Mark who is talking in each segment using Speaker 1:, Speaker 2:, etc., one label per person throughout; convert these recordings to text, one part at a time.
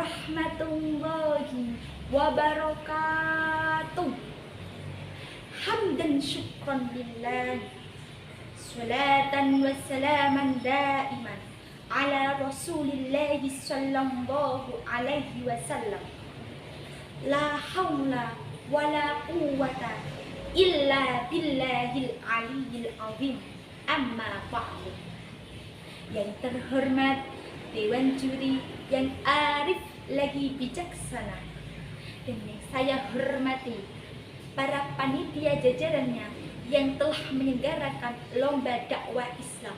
Speaker 1: warahmatullahi wabarakatuh. Hamdan syukran lillah, salatan wassalaman daiman ala rasulillahi sallallahu alaihi wasallam. La haula wala quwwata illa billahil aliyyil azim. Amma ba'du. Yang terhormat Dewan Juri yang arif lagi bijaksana, dan yang saya hormati para panitia jajarannya yang telah menyelenggarakan lomba dakwah Islam,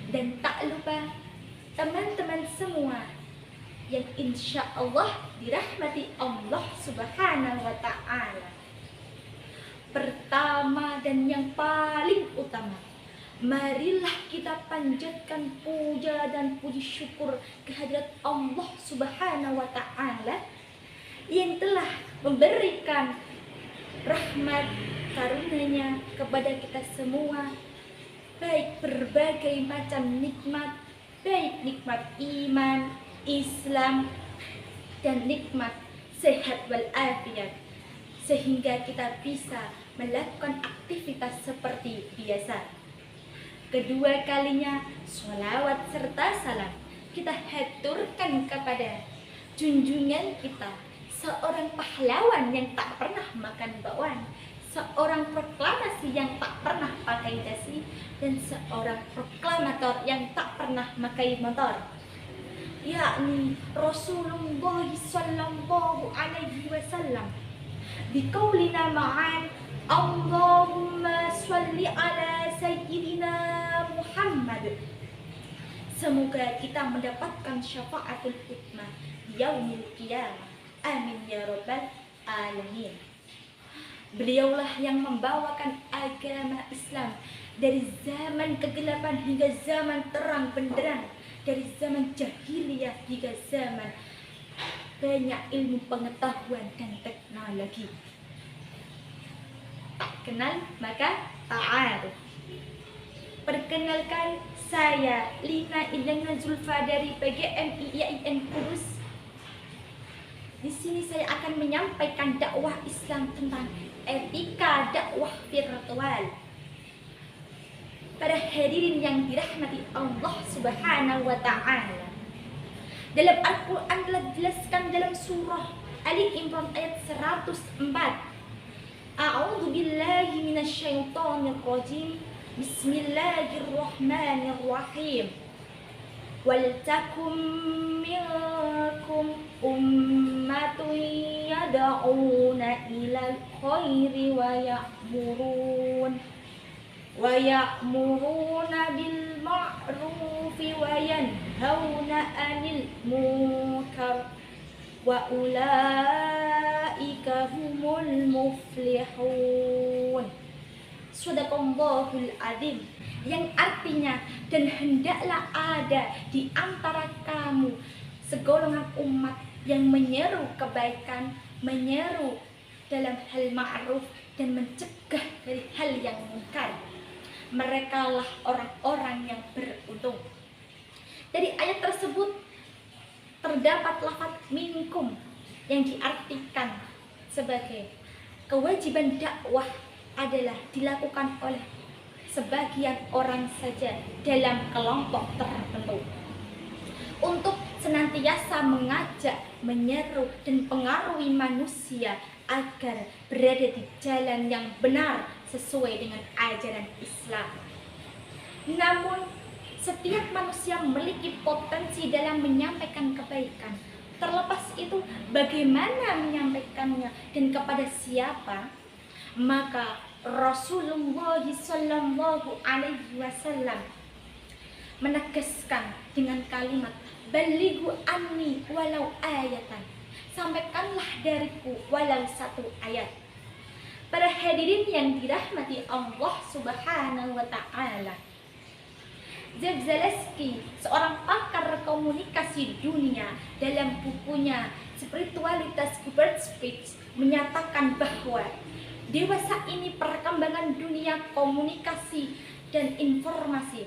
Speaker 1: dan tak lupa teman-teman semua yang insya Allah dirahmati Allah Subhanahu wa Ta'ala. Pertama dan yang paling utama, marilah kita panjatkan puja dan puji syukur kehadirat Allah Subhanahu wa Ta'ala yang telah memberikan rahmat karunia-Nya kepada kita semua, baik berbagai macam nikmat, baik nikmat iman, Islam, dan nikmat sehat walafiat, sehingga kita bisa melakukan aktivitas seperti biasa. Kedua kalinya, sholawat serta salam kita haturkan kepada junjungan kita, seorang pahlawan yang tak pernah makan bakwan, seorang proklamasi yang tak pernah pakai dasi, dan seorang proklamator yang tak pernah pakai motor, yakni Rasulullah sallallahu alaihi wasallam. Biqaulina ma'an, Allahumma sholli ala sayyidina Muhammad. Semoga kita mendapatkan syafaatul hikmah di yaumil qiyamah. Amin ya rabbal alamin. Beliaulah yang membawakan agama Islam dari zaman kegelapan hingga zaman terang benderang, dari zaman jahiliyah hingga zaman banyak ilmu pengetahuan dan teknologi. Tak kenal maka ta'aruf. Perkenalkan, saya Lina Ilana Zulfa dari PGMI IAIN Kudus. Di sini saya akan menyampaikan dakwah Islam tentang etika dakwah virtual. Para hadirin yang dirahmati Allah Subhanahu wa Ta'ala, dalam Al-Quran telah dijelaskan dalam surah Ali Imran ayat 104. A'udzu billahi minasyaitonir rajim. Bismillahirrahmanirrahim. Wal takum minkum ummatun yad'una ilal khairi wa ya'muruna bil ma'rufi wa yanhauna 'anil munkar wa ulaika humul muflihun. Shadaqallahul adzim, yang artinya, dan hendaklah ada di antara kamu segolongan umat yang menyeru kebaikan, menyeru dalam hal ma'ruf, dan mencegah dari hal yang munkar. Merekalah orang-orang yang beruntung. Dari ayat tersebut terdapat lafaz minkum yang diartikan sebagai kewajiban dakwah adalah dilakukan oleh sebagian orang saja dalam kelompok tertentu, untuk senantiasa mengajak, menyeru, dan pengaruhi manusia agar berada di jalan yang benar sesuai dengan ajaran Islam. Namun, setiap manusia memiliki potensi dalam menyampaikan kebaikan. Terlepas itu bagaimana menyampaikannya dan kepada siapa, maka Rasulullah sallallahu alaihi wasallam menegaskan dengan kalimat balighu anni walau ayatan, sampaikanlah dariku walau satu ayat. Para hadirin yang dirahmati Allah Subhanahu wa Ta'ala, Zev Zaleski, seorang pakar komunikasi dunia, dalam bukunya Spiritualitas Birth Speech menyatakan bahwa dewasa ini perkembangan dunia komunikasi dan informasi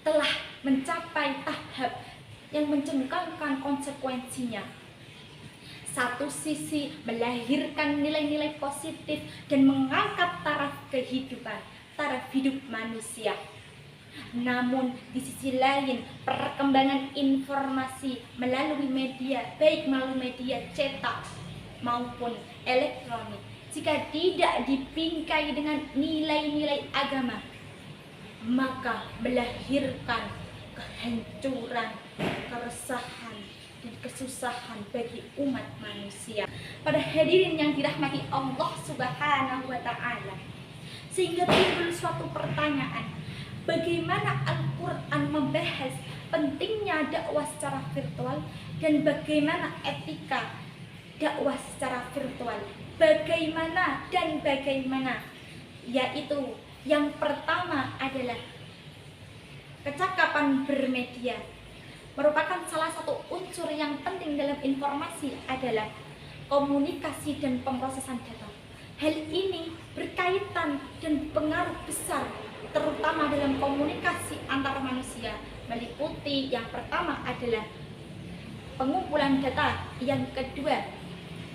Speaker 1: telah mencapai tahap yang mencengkangkan konsekuensinya. Satu sisi melahirkan nilai-nilai positif dan mengangkat taraf kehidupan, taraf hidup manusia. Namun di sisi lain, perkembangan informasi melalui media, baik melalui media cetak maupun elektronik, jika tidak dibingkai dengan nilai-nilai agama, maka melahirkan kehancuran, keresahan, dan kesusahan bagi umat manusia. Pada hadirin yang dirahmati Allah Subhanahu wa Ta'ala, sehingga timbul suatu pertanyaan, bagaimana Al-Quran membahas pentingnya dakwah secara virtual dan bagaimana etika dakwah secara virtual? Bagaimana, yaitu yang pertama adalah kecakapan bermedia. Merupakan salah satu unsur yang penting dalam informasi adalah komunikasi dan pemrosesan data. Hal ini berkaitan dan pengaruh besar terutama dalam komunikasi antar manusia, meliputi yang pertama adalah pengumpulan data, yang kedua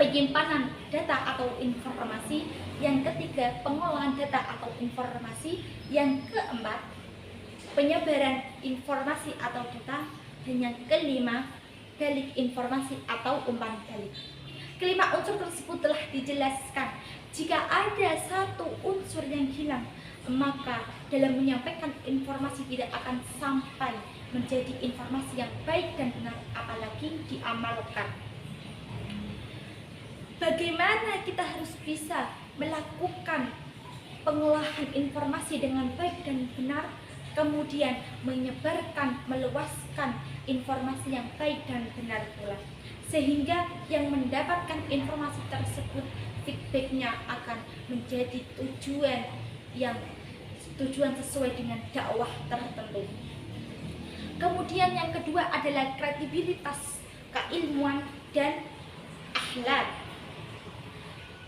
Speaker 1: penyimpanan data atau informasi, yang ketiga pengolahan data atau informasi, yang keempat penyebaran informasi atau data, dan yang kelima balik informasi atau umpan balik. Kelima unsur tersebut telah dijelaskan. Jika ada satu unsur yang hilang, maka dalam menyampaikan informasi tidak akan sampai menjadi informasi yang baik dan benar, apalagi diamalkan. Bagaimana kita harus bisa melakukan pengolahan informasi dengan baik dan benar, kemudian menyebarkan, meluaskan informasi yang baik dan benar pula, sehingga yang mendapatkan informasi tersebut feedbacknya akan menjadi tujuan sesuai dengan dakwah tertentu. Kemudian yang kedua adalah kredibilitas, keilmuan, dan akhlak,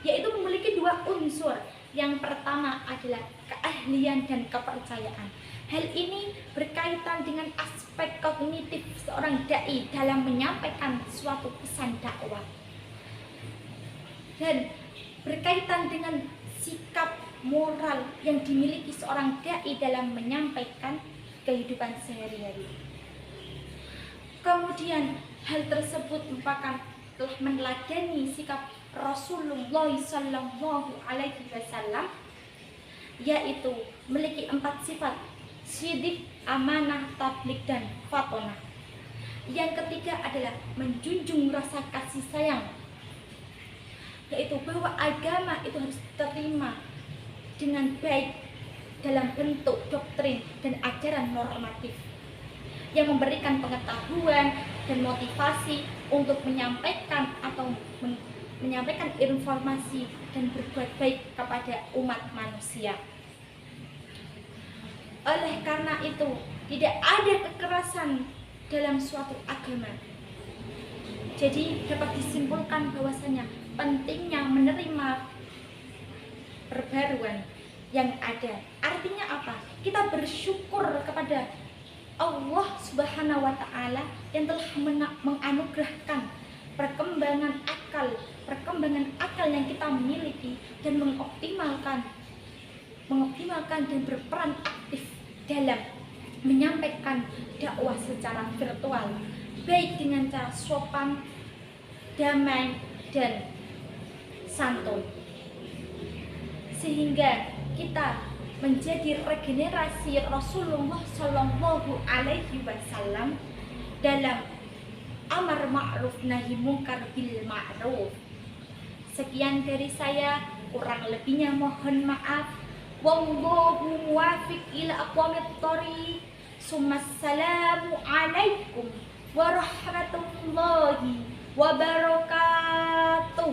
Speaker 1: yaitu memiliki dua unsur. Yang pertama adalah keahlian dan kepercayaan. Hal ini berkaitan dengan aspek kognitif seorang dai dalam menyampaikan suatu pesan dakwah, dan berkaitan dengan sikap moral yang dimiliki seorang dai dalam menyampaikan kehidupan sehari-hari. Kemudian hal tersebut merupakan telah meneladani sikap Rasulullah Sallallahu Alaihi Wasallam, yaitu memiliki 4 sifat: sidik, amanah, tabligh, dan fatonah. Yang ketiga adalah menjunjung rasa kasih sayang, yaitu bahwa agama itu harus diterima dengan baik dalam bentuk doktrin dan ajaran normatif yang memberikan pengetahuan dan motivasi untuk menyampaikan informasi dan berbuat baik kepada umat manusia. Oleh karena itu, tidak ada kekerasan dalam suatu agama. Jadi dapat disimpulkan bahwasanya pentingnya menerima perbaruan yang ada. Artinya apa? Kita bersyukur kepada Allah Subhanahu wa Ta'ala yang telah menganugerahkan perkembangan akal yang kita miliki, dan mengoptimalkan dan berperan aktif dalam menyampaikan dakwah secara virtual, baik dengan cara sopan, damai, dan santun, sehingga kita menjadi regenerasi Rasulullah Shallallahu Alaihi Wasallam dalam amar ma'ruf nahi munkar bil ma'ruf. Sekian dari saya, kurang lebihnya mohon maaf. Wallahu muwafiq ila aqwamit thoriq. Assalamu alaikum warahmatullahi wabarakatuh.